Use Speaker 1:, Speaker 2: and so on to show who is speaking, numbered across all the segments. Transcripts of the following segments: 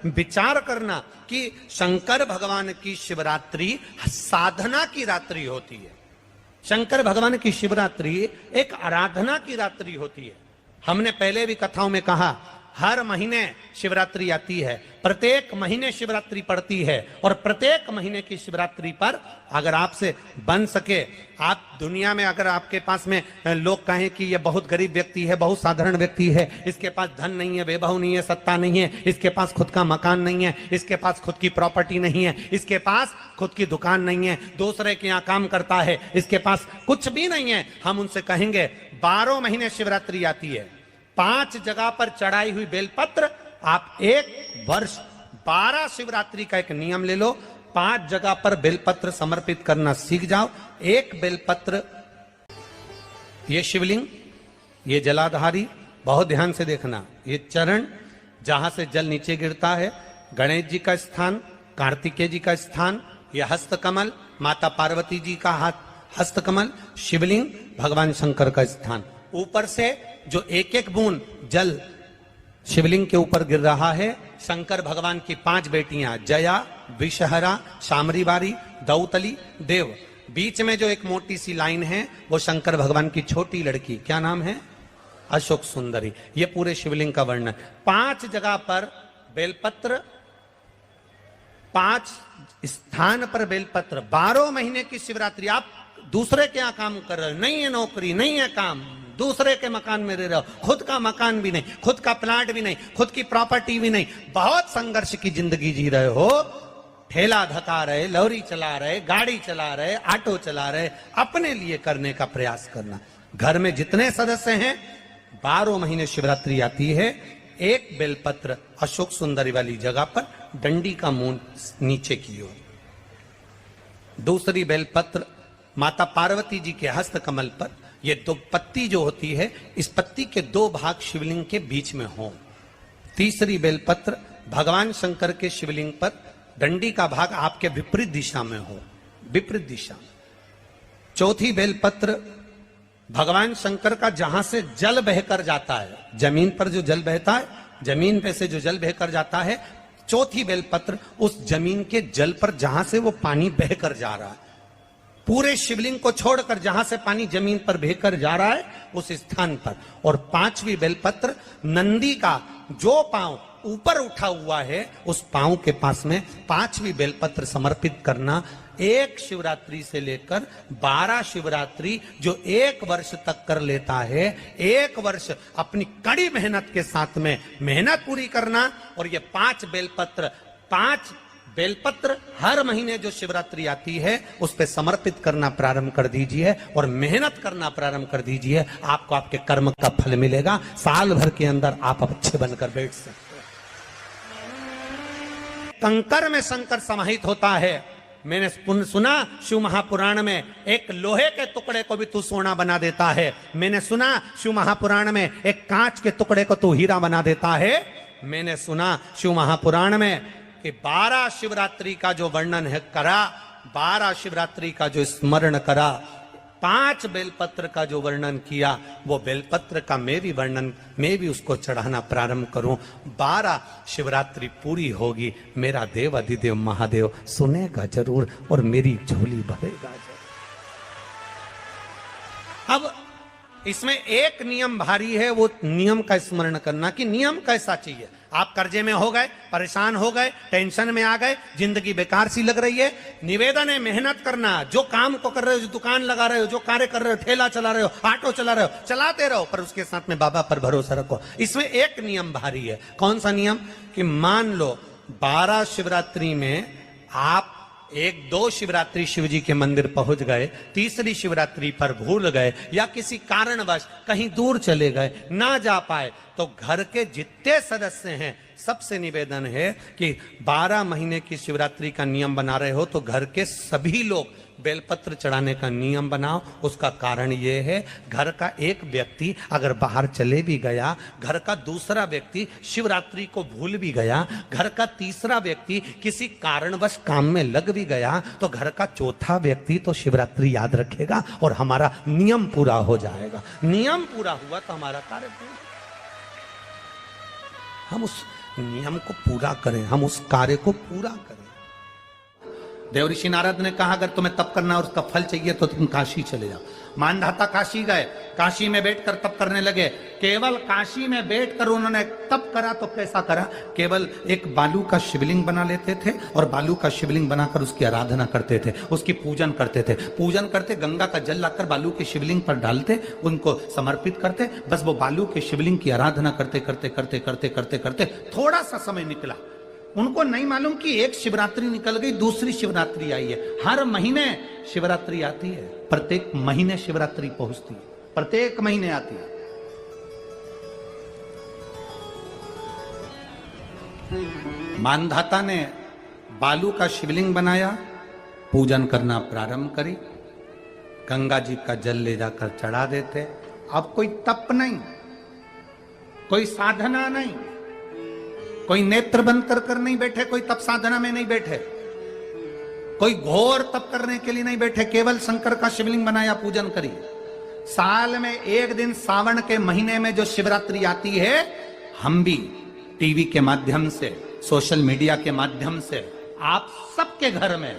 Speaker 1: विचार करना कि शंकर भगवान की शिवरात्रि साधना की रात्रि होती है। शंकर भगवान की शिवरात्रि एक आराधना की रात्रि होती है। हमने पहले भी कथाओं में कहा, हर महीने शिवरात्रि आती है, प्रत्येक महीने शिवरात्रि पड़ती है, और प्रत्येक महीने की शिवरात्रि पर अगर आपसे बन सके, आप दुनिया में अगर आपके पास में लोग कहें कि ये बहुत गरीब व्यक्ति है, बहुत साधारण व्यक्ति है, इसके पास धन नहीं है, वैभव नहीं है, सत्ता नहीं है, इसके पास खुद का मकान नहीं है, इसके पास खुद की प्रॉपर्टी नहीं है, इसके पास खुद की दुकान नहीं है, दूसरे के यहाँ काम करता है, इसके पास कुछ भी नहीं है, हम उनसे कहेंगे 12 महीने शिवरात्रि आती है, 5 जगह पर चढ़ाई हुई बेलपत्र, आप एक वर्ष 12 शिवरात्रि का एक नियम ले लो, 5 जगह पर बेलपत्र समर्पित करना सीख जाओ। एक बेलपत्र, ये शिवलिंग, ये जलाधारी, बहुत ध्यान से देखना, ये चरण जहां से जल नीचे गिरता है, गणेश जी का स्थान, कार्तिकेय जी का स्थान, यह हस्तकमल, माता पार्वती जी का हस्तकमल, शिवलिंग, भगवान शंकर का स्थान। ऊपर से जो एक एक बूंद जल शिवलिंग के ऊपर गिर रहा है, शंकर भगवान की 5 बेटियां, जया, विषहरा, शामरीवारी, दौतली, देव। बीच में जो एक मोटी सी लाइन है वो शंकर भगवान की छोटी लड़की, क्या नाम है? अशोक सुंदरी। ये पूरे शिवलिंग का वर्णन। 5 जगह पर बेलपत्र, 5 स्थान पर बेलपत्र। 12 महीने की शिवरात्रि। आप दूसरे के यहाँ काम कर रहे हो, नहीं है नौकरी, नहीं है काम, दूसरे के मकान में रह रहे हो, खुद का मकान भी नहीं, खुद का प्लाट भी नहीं, खुद की प्रॉपर्टी भी नहीं, बहुत संघर्ष की जिंदगी जी रहे हो, ठेला धका रहे, लौरी चला रहे, गाड़ी चला रहे, ऑटो चला रहे, अपने लिए करने का प्रयास करना। घर में जितने सदस्य हैं, 12 महीने शिवरात्रि आती है, एक बेलपत्र अशोक सुंदरी वाली जगह पर, डंडी का मुंह नीचे की ओर। दूसरी बेलपत्र माता पार्वती जी के हस्त कमल पर। ये 2 पत्ती जो होती है, इस पत्ती के 2 भाग शिवलिंग के बीच में हो। तीसरी बेलपत्र भगवान शंकर के शिवलिंग पर, डंडी का भाग आपके विपरीत दिशा में हो, विपरीत दिशा। चौथी बेलपत्र भगवान शंकर का जहां से जल बहकर जाता है, जमीन पर जो जल बहता है, जमीन पे से जो जल बहकर जाता है, चौथी बेलपत्र उस जमीन के जल पर जहां से वो पानी बहकर जा रहा है, पूरे शिवलिंग को छोड़कर जहां से पानी जमीन पर बहकर जा रहा है उस स्थान पर। और 5वीं बेलपत्र नंदी का जो पांव ऊपर उठा हुआ है, उस पांव के पास में 5वीं बेलपत्र समर्पित करना। एक शिवरात्रि से लेकर 12 शिवरात्रि जो 1 वर्ष तक कर लेता है, 1 वर्ष अपनी कड़ी मेहनत के साथ में मेहनत पूरी करना। और ये 5 बेलपत्र हर महीने जो शिवरात्रि आती है उस पे समर्पित करना प्रारंभ कर दीजिए और मेहनत करना प्रारंभ कर दीजिए। आपको आपके कर्म का फल मिलेगा। साल भर के अंदर आप अच्छे बनकर बैठ सकते हैं। कंकर में शंकर समाहित होता है। मैंने सुना शिव महापुराण में एक लोहे के टुकड़े को भी तू सोना बना देता है। मैंने सुना शिव महापुराण में एक कांच के टुकड़े को तू हीरा बना देता है। मैंने सुना शिव महापुराण में कि 12 शिवरात्रि का जो वर्णन है करा, 12 शिवरात्रि का जो स्मरण करा, 5 बेलपत्र का जो वर्णन किया, वो बेलपत्र का मैं भी उसको चढ़ाना प्रारंभ करूं। 12 शिवरात्रि पूरी होगी, मेरा देव अधिदेव महादेव सुनेगा जरूर और मेरी झोली भरेगा जरूर। अब इसमें एक नियम भारी है, वो नियम का स्मरण करना कि नियम कैसा चाहिए। आप कर्जे में हो गए, परेशान हो गए, टेंशन में आ गए, जिंदगी बेकार सी लग रही है, निवेदन है मेहनत करना। जो काम को कर रहे हो, जो दुकान लगा रहे हो, जो कार्य कर रहे हो, ठेला चला रहे हो, ऑटो चला रहे हो, चलाते रहो, पर उसके साथ में बाबा पर भरोसा रखो। इसमें एक नियम भारी है। कौन सा नियम? कि मान लो 12 शिवरात्रि में आप 1-2 शिवरात्रि शिव जी के मंदिर पहुंच गए, तीसरी शिवरात्रि पर भूल गए या किसी कारणवश कहीं दूर चले गए, ना जा पाए, तो घर के जितने सदस्य हैं सबसे निवेदन है कि 12 महीने की शिवरात्रि का नियम बना रहे हो तो घर के सभी लोग बेलपत्र चढ़ाने का नियम बनाओ। उसका कारण यह है, घर का एक व्यक्ति अगर बाहर चले भी गया, घर का दूसरा व्यक्ति शिवरात्रि को भूल भी गया, घर का तीसरा व्यक्ति किसी कारणवश काम में लग भी गया, तो घर का चौथा व्यक्ति तो शिवरात्रि याद रखेगा और हमारा नियम पूरा हो जाएगा। नियम पूरा हुआ तो हमारा कार्य पूरा। हम उस नियम को पूरा करें, हम उस कार्य को पूरा करें। देवऋषि नारद ने कहा अगर तुम्हें तप करना और उसका फल चाहिए तो तुम काशी चले जाओ। मानधाता काशी गए, काशी में बैठकर तप करने लगे। केवल काशी में बैठकर उन्होंने तप करा तो कैसा करा, केवल एक बालू का शिवलिंग बना लेते थे और बालू का शिवलिंग बनाकर उसकी आराधना करते थे, उसकी पूजन करते थे। पूजन करते, गंगा का जल लाकर बालू के शिवलिंग पर डालते, उनको समर्पित करते, बस वो बालू के शिवलिंग की आराधना करते करते करते करते करते करते थोड़ा सा समय निकला। उनको नहीं मालूम कि एक शिवरात्रि निकल गई, दूसरी शिवरात्रि आई है। हर महीने शिवरात्रि आती है, प्रत्येक महीने शिवरात्रि पहुंचती है, प्रत्येक महीने आती है। मानधाता ने बालू का शिवलिंग बनाया, पूजन करना प्रारंभ करी, गंगा जी का जल ले जाकर चढ़ा देते। अब कोई तप नहीं, कोई साधना नहीं, कोई नेत्र बंद कर नहीं बैठे, कोई तप साधना में नहीं बैठे, कोई घोर तप करने के लिए नहीं बैठे, केवल शंकर का शिवलिंग बनाया, पूजन करी। साल में एक दिन सावन के महीने में जो शिवरात्रि आती है, हम भी टीवी के माध्यम से, सोशल मीडिया के माध्यम से आप सबके घर में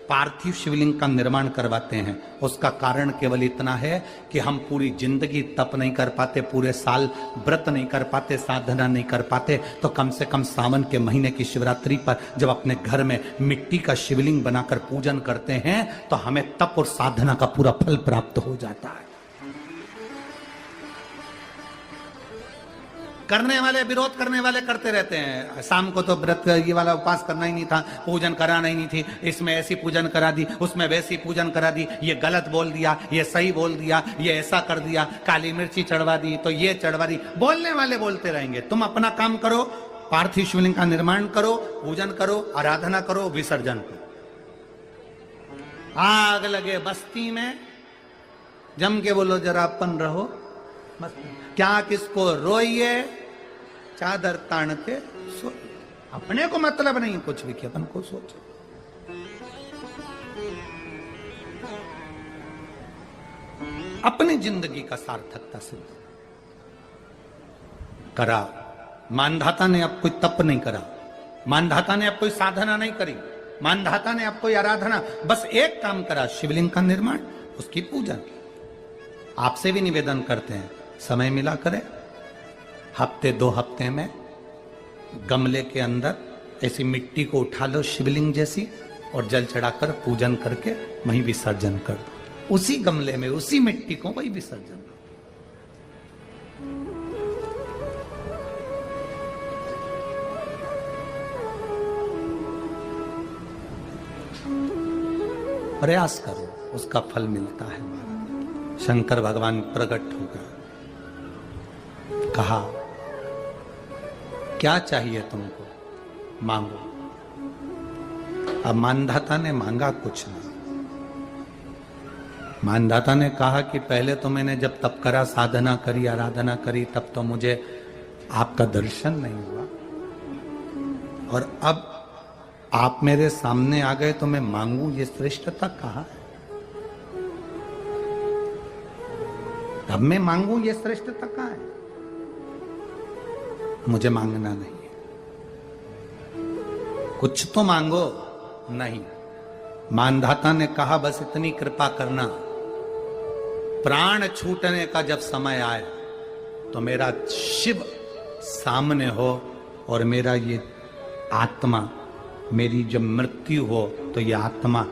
Speaker 1: पार्थिव शिवलिंग का निर्माण करवाते हैं। उसका कारण केवल इतना है कि हम पूरी जिंदगी तप नहीं कर पाते, पूरे साल व्रत नहीं कर पाते, साधना नहीं कर पाते, तो कम से कम सावन के महीने की शिवरात्रि पर जब अपने घर में मिट्टी का शिवलिंग बनाकर पूजन करते हैं तो हमें तप और साधना का पूरा फल प्राप्त हो जाता है। करने वाले, विरोध करने वाले करते रहते हैं, शाम को तो व्रत ये वाला उपवास करना ही नहीं था, पूजन कराना ही नहीं थी, इसमें ऐसी पूजन करा दी, उसमें वैसी पूजन करा दी, ये गलत बोल दिया, ये सही बोल दिया, ये ऐसा कर दिया, काली मिर्ची चढ़वा दी तो ये चढ़वा दी। बोलने वाले बोलते रहेंगे, तुम अपना काम करो, पार्थिव शिवलिंग का निर्माण करो, पूजन करो, आराधना करो, विसर्जन करो। आग लगे बस्ती में, जम के बोलो जरा अपन रहो, क्या किसको रोइए, चादर तान के सो, अपने को मतलब नहीं कुछ भी कि अपन को सोचो। अपनी जिंदगी का सार्थकता से करा। मानधाता ने अब कोई तप नहीं करा, मानधाता ने अब कोई साधना नहीं करी, मानधाता ने अब कोई आराधना, बस एक काम करा, शिवलिंग का निर्माण, उसकी पूजन। आपसे भी निवेदन करते हैं, समय मिला करें, हफ्ते 2 हफ्ते में गमले के अंदर ऐसी मिट्टी को उठा लो शिवलिंग जैसी और जल चढ़ाकर पूजन करके वहीं विसर्जन कर दो। उसी गमले में, उसी मिट्टी को वहीं विसर्जन करो। प्रयास करो, उसका फल मिलता है। शंकर भगवान प्रकट हो गए, कहा क्या चाहिए तुमको, मांगो। अब मानधाता ने मांगा कुछ नहीं। मानधाता ने कहा कि पहले तो मैंने जब तप करा, साधना करी, आराधना करी, तब तो मुझे आपका दर्शन नहीं हुआ, और अब आप मेरे सामने आ गए तो मैं मांगू, ये श्रेष्ठता कहाँ है? अब मैं मांगू, ये श्रेष्ठता कहाँ है? मुझे मांगना नहीं है, कुछ तो मांगो। नहीं, मानधाता ने कहा बस इतनी कृपा करना, प्राण छूटने का जब समय आए तो मेरा शिव सामने हो और मेरा ये आत्मा, मेरी जब मृत्यु हो तो ये आत्मा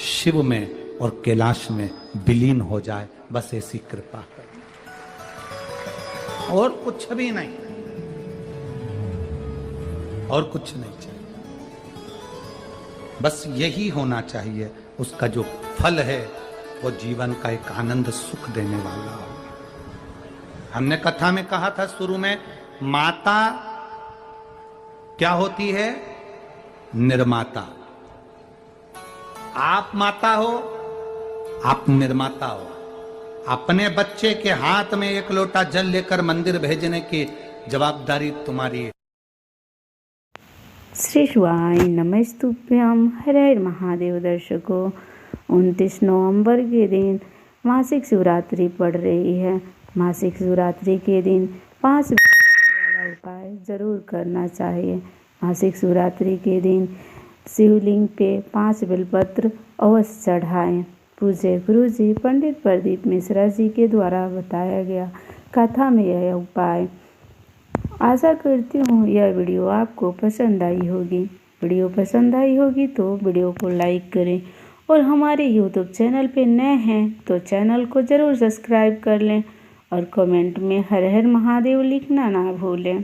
Speaker 1: शिव में और कैलाश में विलीन हो जाए, बस ऐसी कृपा कर, और कुछ भी नहीं, और कुछ नहीं चाहिए, बस यही होना चाहिए। उसका जो फल है वो जीवन का एक आनंद सुख देने वाला हो। हमने कथा में कहा था शुरू में, माता क्या होती है? निर्माता। आप माता हो, आप निर्माता हो। अपने बच्चे के हाथ में एक लोटा जल लेकर मंदिर भेजने की जवाबदारी तुम्हारी है।
Speaker 2: श्री शिवाय नमस्तुभ्यम। हर हर महादेव। दर्शकों, 29 नवंबर के दिन मासिक शिवरात्रि पड़ रही है। मासिक शिवरात्रि के दिन 5 वाला उपाय ज़रूर करना चाहिए। मासिक शिवरात्रि के दिन शिवलिंग पे 5 बेलपत्र अवश्य चढ़ाएं। पूज्य गुरु जी पंडित प्रदीप मिश्रा जी के द्वारा बताया गया कथा में यह उपाय। आशा करती हूँ यह वीडियो आपको पसंद आई होगी। वीडियो पसंद आई होगी तो वीडियो को लाइक करें और हमारे YouTube चैनल पे नए हैं तो चैनल को ज़रूर सब्सक्राइब कर लें और कमेंट में हर हर महादेव लिखना ना भूलें।